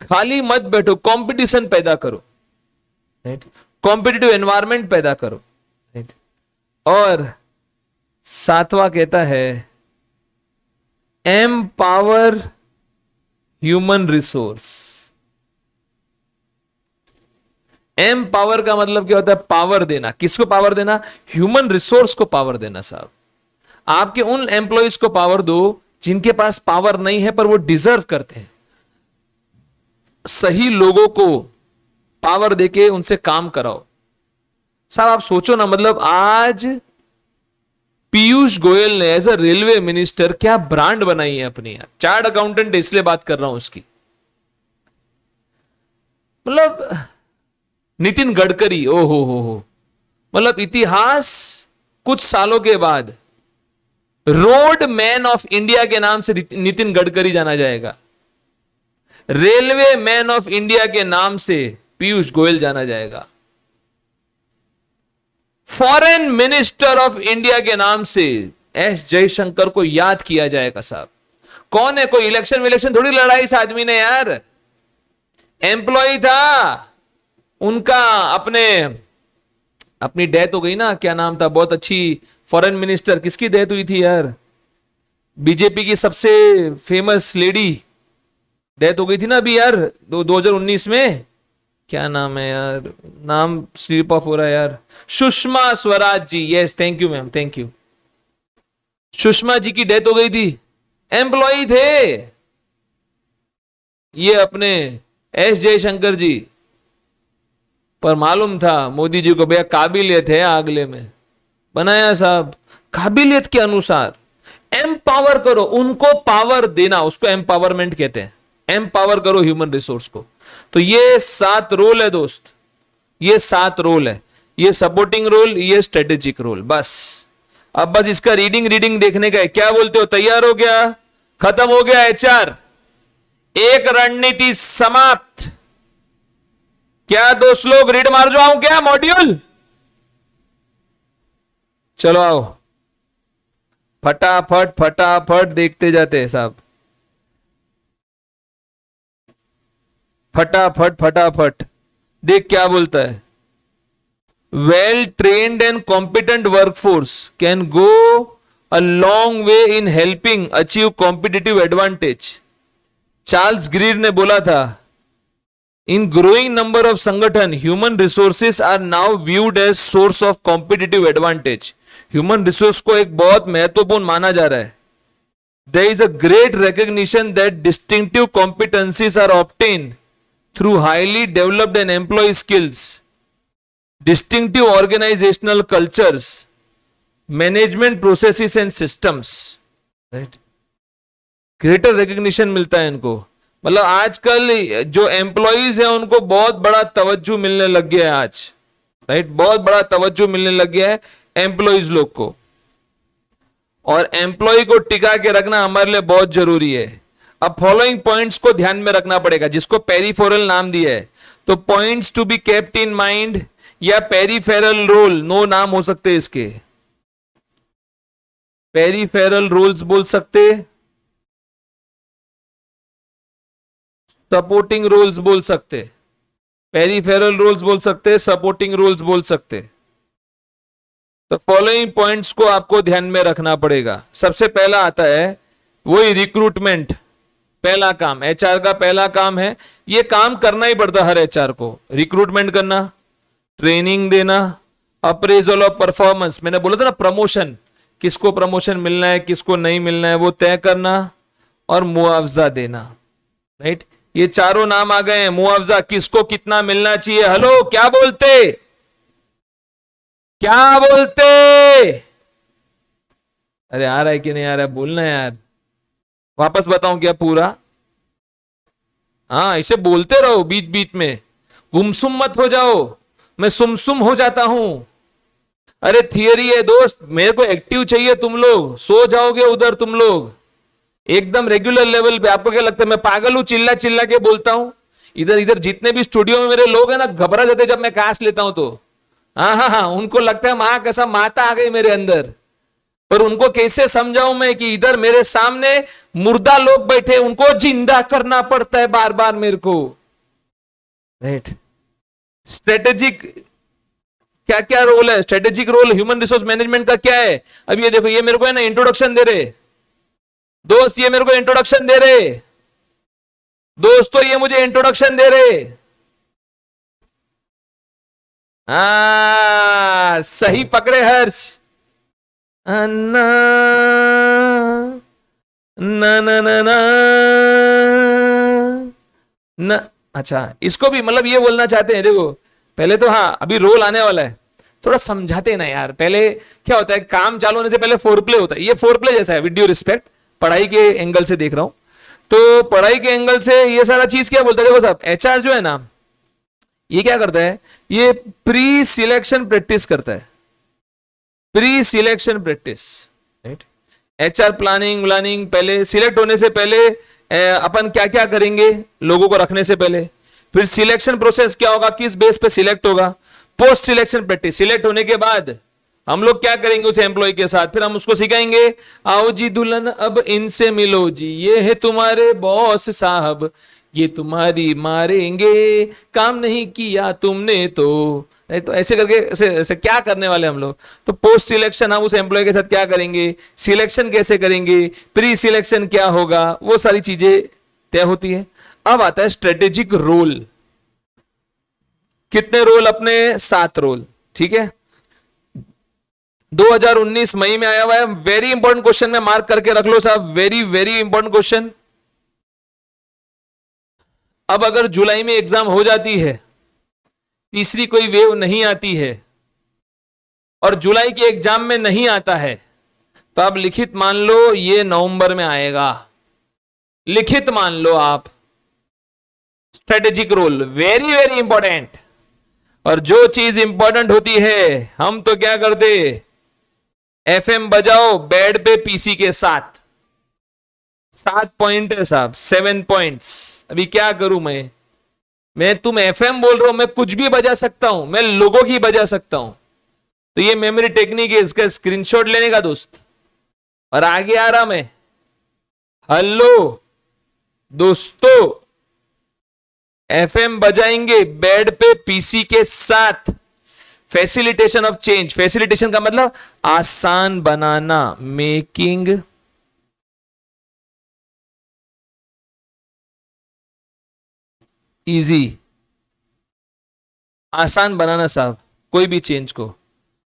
खाली मत बैठो, कंपटीशन पैदा करो, राइट। कॉम्पिटिटिव एनवायरमेंट पैदा करो, राइट। और सातवां कहता है एम्पावर ह्यूमन रिसोर्स। एम्पावर का मतलब क्या होता है? पावर देना। किसको पावर देना? ह्यूमन रिसोर्स को पावर देना साहब। आपके उन एम्प्लॉयज को पावर दो जिनके पास पावर नहीं है पर वो डिजर्व करते हैं। सही लोगों को पावर देके उनसे काम कराओ साहब। आप सोचो ना, मतलब आज पीयूष गोयल ने एज अ रेलवे मिनिस्टर क्या ब्रांड बनाई है अपनी। यार चार्ट अकाउंटेंट इसलिए बात कर रहा हूं उसकी। मतलब नितिन गडकरी, ओ हो, मतलब इतिहास कुछ सालों के बाद रोड मैन ऑफ इंडिया के नाम से नितिन गडकरी जाना जाएगा। रेलवे मैन ऑफ इंडिया के नाम से पीयूष गोयल जाना जाएगा। फॉरेन मिनिस्टर ऑफ इंडिया के नाम से एस जयशंकर को याद किया जाएगा साहब। कौन है? कोई इलेक्शन विलेक्शन थोड़ी लड़ा इस आदमी ने यार। एम्प्लॉय था उनका, अपनी डेथ हो गई ना, क्या नाम था, बहुत अच्छी फॉरेन मिनिस्टर, किसकी डेथ हुई थी यार? बीजेपी की सबसे फेमस लेडी डेथ हो गई थी ना अभी यार 2019 में। क्या नाम है यार? नाम स्लिप ऑफ हो रहा है यार। Sushma Swaraj ji. Yes, thank you ma'am, thank you. Sushma ji की डेथ हो गई थी। एम्प्लॉय थे ये अपने एस जयशंकर जी, पर मालूम था मोदी जी को भैया काबिलियत है, अगले में बनाया साहब। काबिलियत के अनुसार एम्पावर करो, उनको पावर देना, उसको एम्पावरमेंट कहते हैं। एम्पावर करो ह्यूमन रिसोर्स को। तो ये 7 रोल है दोस्त, ये 7 रोल है। ये सपोर्टिंग रोल, ये स्ट्रेटेजिक रोल। बस अब बस इसका रीडिंग देखने का है। क्या बोलते हो? तैयार हो गया? खत्म हो गया एचआर। एक रणनीति समाप्त। क्या 2 श्लोक रीड मार जाऊं क्या मॉड्यूल? चलो आओ, फटाफट फटाफट देखते जाते हैं साहब। फटाफट फटाफट देख क्या बोलता है। Well trained and competent workforce can go a long way in helping achieve competitive advantage. Charles Greer ने बोला था, इन ग्रोइंग नंबर ऑफ संगठन human resources are now viewed as source of competitive advantage. Human resource को एक बहुत महत्वपूर्ण माना जा रहा है। There is a great recognition that distinctive competencies are obtained through highly developed and employee skills, distinctive organizational cultures, management processes and systems, right? Greater recognition मिलता है इनको। मतलब आजकल जो एम्प्लॉइज हैं उनको बहुत बड़ा तवज्जो मिलने लग गया है आज, राइट? बहुत बड़ा तवज्जो मिलने लग गया है एम्प्लॉइज लोग को। और एम्प्लॉय को टिका के रखना हमारे लिए बहुत जरूरी है। अब फॉलोइंग पॉइंट्स को ध्यान में रखना पड़ेगा, जिसको पेरिफेरल नाम दिया है। तो points to be kept in mind या पेरिफेरल रोल, 9 नाम हो सकते इसके। पेरिफेरल रोल्स बोल सकते, सपोर्टिंग रोल्स बोल सकते, पेरिफेरल रोल्स बोल सकते, सपोर्टिंग रोल्स बोल सकते। तो फॉलोइंग पॉइंट्स को आपको ध्यान में रखना पड़ेगा। सबसे पहला आता है वही रिक्रूटमेंट, पहला काम, एचआर का पहला काम है, ये काम करना ही पड़ता हर एचआर को, रिक्रूटमेंट करना, ट्रेनिंग देना, अप्रेजल ऑफ परफॉर्मेंस, मैंने बोला था ना प्रमोशन, किसको प्रमोशन मिलना है किसको नहीं मिलना है वो तय करना, और मुआवजा देना। राइट, ये चारों नाम आ गए हैं। मुआवजा, किसको कितना मिलना चाहिए। हेलो, क्या बोलते, क्या बोलते, अरे आ रहा है कि नहीं आ रहा है, बोलना है यार, वापस बताऊं क्या पूरा। हाँ, इसे बोलते रहो बीच बीच में, गुमसुम मत हो जाओ, मैं सुमसुम हो जाता हूं। अरे थियरी है दोस्त, मेरे को एक्टिव चाहिए तुम लोग, सो जाओगे उधर तुम लोग एकदम रेगुलर लेवल पे। आपको क्या लगता है मैं पागल हूं, चिल्ला चिल्ला के बोलता हूं। इधर इधर जितने भी स्टूडियो में मेरे लोग हैं ना, घबरा जाते जब मैं कांस लेता हूं तो। हाँ हाँ हाँ, उनको लगता है मां कैसा माता आ गई मेरे अंदर। पर उनको कैसे समझाऊं मैं कि इधर मेरे सामने मुर्दा लोग बैठे, उनको जिंदा करना पड़ता है बार बार मेरे को। राइट, स्ट्रेटेजिक क्या क्या रोल है, strategic role human resource management का क्या है। अब ये देखो, ये मेरे को है ना इंट्रोडक्शन दे रहे दोस्त, ये मेरे को इंट्रोडक्शन दे रहे दोस्तों, ये मुझे इंट्रोडक्शन दे रहे। सही पकड़े हर्ष। अन्ना ना ना ना ना ना। अच्छा, इसको भी मतलब ये बोलना चाहते हैं, देखो पहले तो, हाँ अभी रोल आने वाला है, थोड़ा समझाते ना यार। पहले क्या होता है, काम चालू होने से पहले फोर प्ले होता है, ये फोर प्ले जैसा है, विद ड्यू रिस्पेक्ट, पढ़ाई के एंगल से देख रहा हूं तो पढ़ाई के एंगल से ये सारा चीज क्या बोलता है। देखो साहब, एचआर जो है ना, ये क्या करता है, ये प्री सिलेक्शन प्रैक्टिस करता है, pre selection practice. Right, HR planning व्लानिंग, पहले सिलेक्ट होने से पहले अपन क्या क्या करेंगे लोगों को रखने से पहले, फिर सिलेक्शन प्रोसेस क्या होगा, किस बेस पे सिलेक्ट होगा, पोस्ट सिलेक्शन प्रैक्टिस, सिलेक्ट होने के बाद हम लोग क्या करेंगे उस एम्प्लॉय के साथ, फिर हम उसको सिखाएंगे, आओ जी दुल्हन अब इनसे मिलो जी, ये है तुम्हारे बॉस साहब, ये तुम्हारी मारेंगे, काम नहीं किया तुमने तो। तो ऐसे करके ऐसे क्या करने वाले हम लोग। तो पोस्ट सिलेक्शन हम उस एम्प्लॉय के साथ क्या करेंगे, सिलेक्शन कैसे करेंगे, प्री सिलेक्शन क्या होगा, वो सारी चीजें तय होती है। अब आता है स्ट्रेटेजिक रोल। कितने रोल अपने, 7 रोल। ठीक है, 2019 मई में आया हुआ है, वेरी इंपॉर्टेंट क्वेश्चन में मार्क करके रख लो साहब, वेरी वेरी इंपॉर्टेंट क्वेश्चन। अब अगर जुलाई में एग्जाम हो जाती है, तीसरी कोई वेव नहीं आती है, और जुलाई के एग्जाम में नहीं आता है, तो आप लिखित मान लो ये नवंबर में आएगा, लिखित मान लो आप। Strategic role very very important. और जो चीज इंपॉर्टेंट होती है हम तो क्या करते, एफएम बजाओ बेड पे पीसी के साथ। 7 पॉइंट है साहब, 7 पॉइंट्स। अभी क्या करूं मैं तुम एफएम बोल रहे हो, मैं कुछ भी बजा सकता हूं, मैं लोगों की बजा सकता हूं। तो ये मेमोरी टेक्निक है, इसका स्क्रीनशॉट लेने का दोस्त। और आगे आ रहा मैं, हेलो दोस्तों, एफएम बजाएंगे बेड पे पीसी के साथ। फैसिलिटेशन ऑफ चेंज, फैसिलिटेशन का मतलब आसान बनाना, मेकिंग इजी, आसान बनाना साहब कोई भी चेंज को।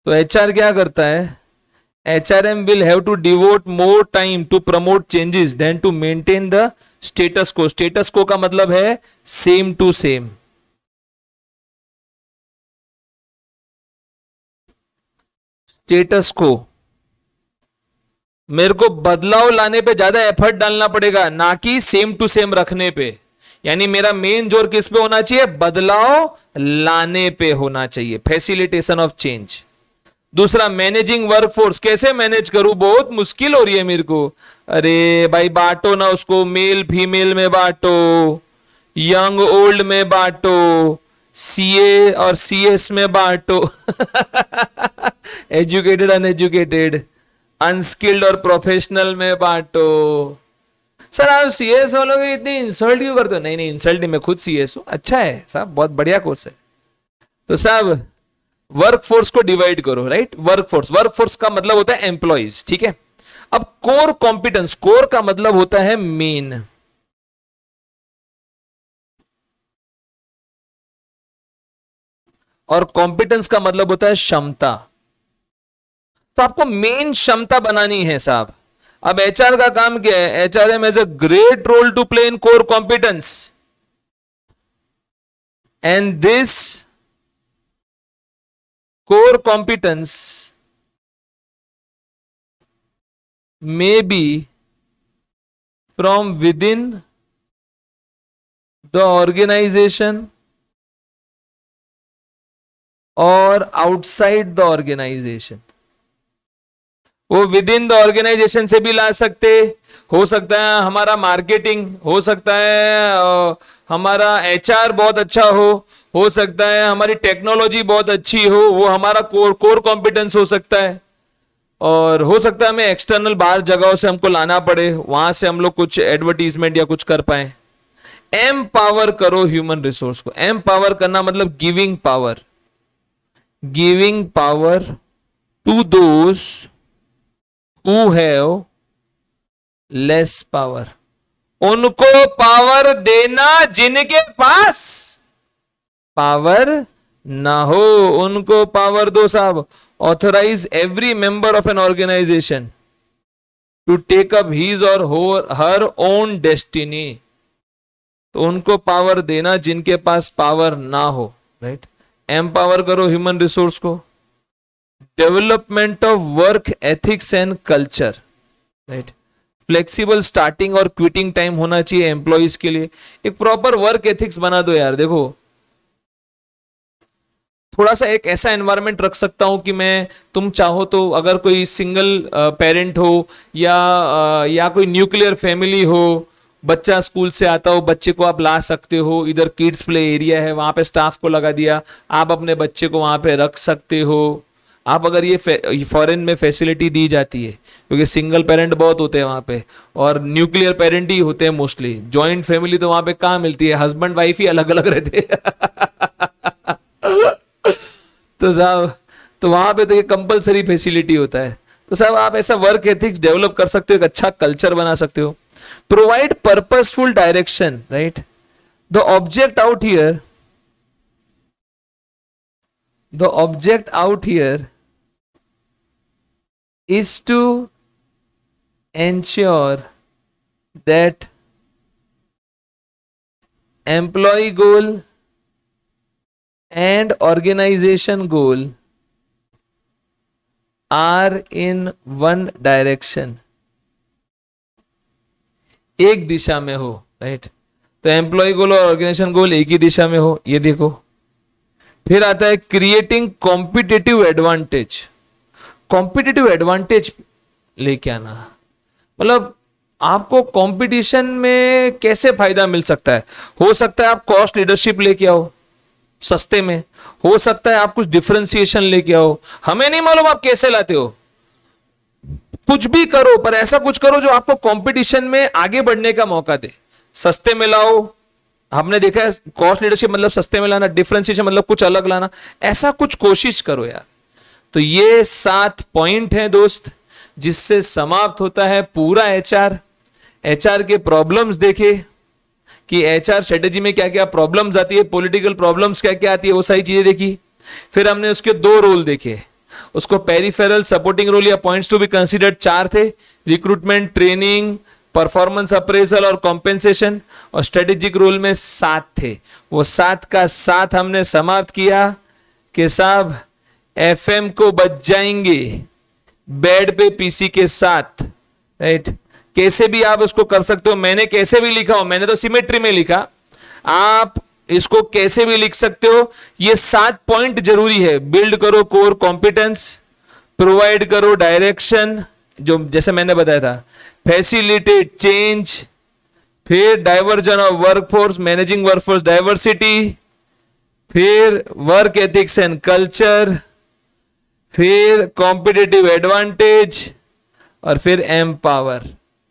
तो एचआर क्या करता है, HRM will have to devote more time to promote changes than to maintain the status quo. Status quo का मतलब है सेम टू सेम। स्टेटस को मेरे को बदलाव लाने पे ज्यादा एफर्ट डालना पड़ेगा, ना कि सेम टू सेम रखने पे। यानी मेरा मेन जोर किस पे होना चाहिए, बदलाव लाने पे होना चाहिए, फैसिलिटेशन ऑफ चेंज। दूसरा, मैनेजिंग वर्कफोर्स, कैसे मैनेज करूं, बहुत मुश्किल हो रही है मेरे को। अरे भाई बांटो ना उसको, मेल फीमेल में बांटो, यंग ओल्ड में बांटो, सीए और सीएस में बांटो, एजुकेटेड अनएजुकेटेड, अनस्किल्ड और प्रोफेशनल में बांटो, सर आप सीएस वालों की इतनी इंसल्ट क्यों करते हो? नहीं नहीं, इंसल्ट नहीं, मैं खुद सीएस हूं। अच्छा है साहब, बहुत बढ़िया कोर्स है। तो साहब वर्कफोर्स को डिवाइड करो, राइट। वर्कफोर्स का मतलब होता है एम्प्लॉइज, ठीक है। अब कोर कॉम्पिटेंस, कोर का मतलब होता है मेन, और कॉम्पिटेंस का मतलब होता है क्षमता। तो आपको मेन क्षमता बनानी है साहब। अब एचआर का काम क्या है? HRM has a great role to play in core competence, and this core competence may be from within the organization or outside the organization। वो विद इन द ऑर्गेनाइजेशन से भी ला सकते, हो सकता है हमारा मार्केटिंग, हो सकता है हमारा एचआर बहुत अच्छा हो सकता है हमारी टेक्नोलॉजी बहुत अच्छी हो, वो हमारा कोर कॉम्पिटेंस हो सकता है। और हो सकता है हमें एक्सटर्नल बाहर जगहों से हमको लाना पड़े, वहां से हम लोग कुछ एडवर्टीजमेंट या कुछ कर पाए। एम्पावर करो ह्यूमन रिसोर्स को। एम्पावर करना मतलब giving power to those who have less power. उनको पावर देना जिनके पास पावर ना हो, उनको पावर दो साहब। Authorise every member of an organisation to take up his or her own destiny. तो उनको पावर देना जिनके पास पावर ना हो, राइट। एम्पावर करो ह्यूमन रिसोर्स को। Development of work ethics and culture, right. Flexible starting और क्विटिंग टाइम होना चाहिए एम्प्लॉइज के लिए। एक प्रॉपर वर्क एथिक्स बना दो यार। देखो थोड़ा सा एक ऐसा एनवायरनमेंट रख सकता हूं कि मैं, तुम चाहो तो अगर कोई सिंगल पेरेंट हो या कोई न्यूक्लियर फैमिली हो, बच्चा स्कूल से आता हो, बच्चे को आप ला सकते हो। इधर किड्स प्ले एरिया है, वहां पे स्टाफ को लगा दिया, आप अपने बच्चे को वहां पे रख सकते हो। आप अगर ये फॉरेन में फैसिलिटी दी जाती है, क्योंकि सिंगल पेरेंट बहुत होते हैं वहां पे और न्यूक्लियर पेरेंट ही होते हैं मोस्टली। जॉइंट फैमिली तो वहां पे कहाँ मिलती है, हस्बैंड वाइफ ही अलग अलग रहते हैं। तो साहब तो वहां पे तो ये कंपलसरी फैसिलिटी होता है। तो साहब आप ऐसा वर्क एथिक्स डेवलप कर सकते हो, एक अच्छा कल्चर बना सकते हो। Provide purposeful direction, right. The object out here is to ensure that employee goal and organization goal are in one direction, एक दिशा में हो, राइट। तो एम्प्लॉय गोल और ऑर्गेनाइजेशन गोल एक ही दिशा में हो, ये देखो। फिर आता है creating competitive advantage. Competitive advantage लेके आना मतलब आपको कंपटीशन में कैसे फायदा मिल सकता है। हो सकता है आप कॉस्ट लीडरशिप लेके आओ सस्ते में, हो सकता है आप कुछ डिफरेंशिएशन लेके आओ, हमें नहीं मालूम आप कैसे लाते हो। कुछ भी करो, पर ऐसा कुछ करो जो आपको कंपटीशन में आगे बढ़ने का मौका दे। सस्ते में लाओ, हमने देखा है कॉस्ट लीडरशिप मतलब सस्ते में लाना, डिफरेंशिएशन मतलब कुछ अलग लाना। ऐसा कुछ कोशिश करो यार। तो ये 7 पॉइंट हैं दोस्त, जिससे समाप्त होता है पूरा एचआर के प्रॉब्लम्स देखे कि एचआर स्ट्रेटेजी में क्या क्या प्रॉब्लम्स आती है, पॉलिटिकल प्रॉब्लम्स क्या क्या आती है, वो सारी चीजें देखी। फिर हमने उसके 2 रोल देखे, उसको पेरिफेरल सपोर्टिंग रोल या पॉइंट्स टू बी कंसीडर्ड 4 थे, रिक्रूटमेंट, ट्रेनिंग, परफॉर्मेंस अप्रेजल और कॉम्पेंसेशन। और स्ट्रेटेजिक रोल में 7 थे। वो 7 का 7 हमने समाप्त किया कि साहब एफएम को बच जाएंगे बेड पे पीसी के साथ, राइट। कैसे भी आप उसको कर सकते हो, मैंने कैसे भी लिखा हो, मैंने तो सिमेट्री में लिखा, आप इसको कैसे भी लिख सकते हो। ये 7 पॉइंट जरूरी है। बिल्ड करो कोर कॉम्पिटेंस, प्रोवाइड करो डायरेक्शन, जो जैसे मैंने बताया था, फैसिलिटेट चेंज, फिर diversion of workforce, managing workforce diversity, फिर वर्क एथिक्स एंड कल्चर, फिर कॉम्पिटिटिव एडवांटेज और फिर एम्पावर।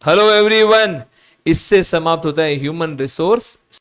हेलो एवरीवन, इससे समाप्त होता है ह्यूमन रिसोर्स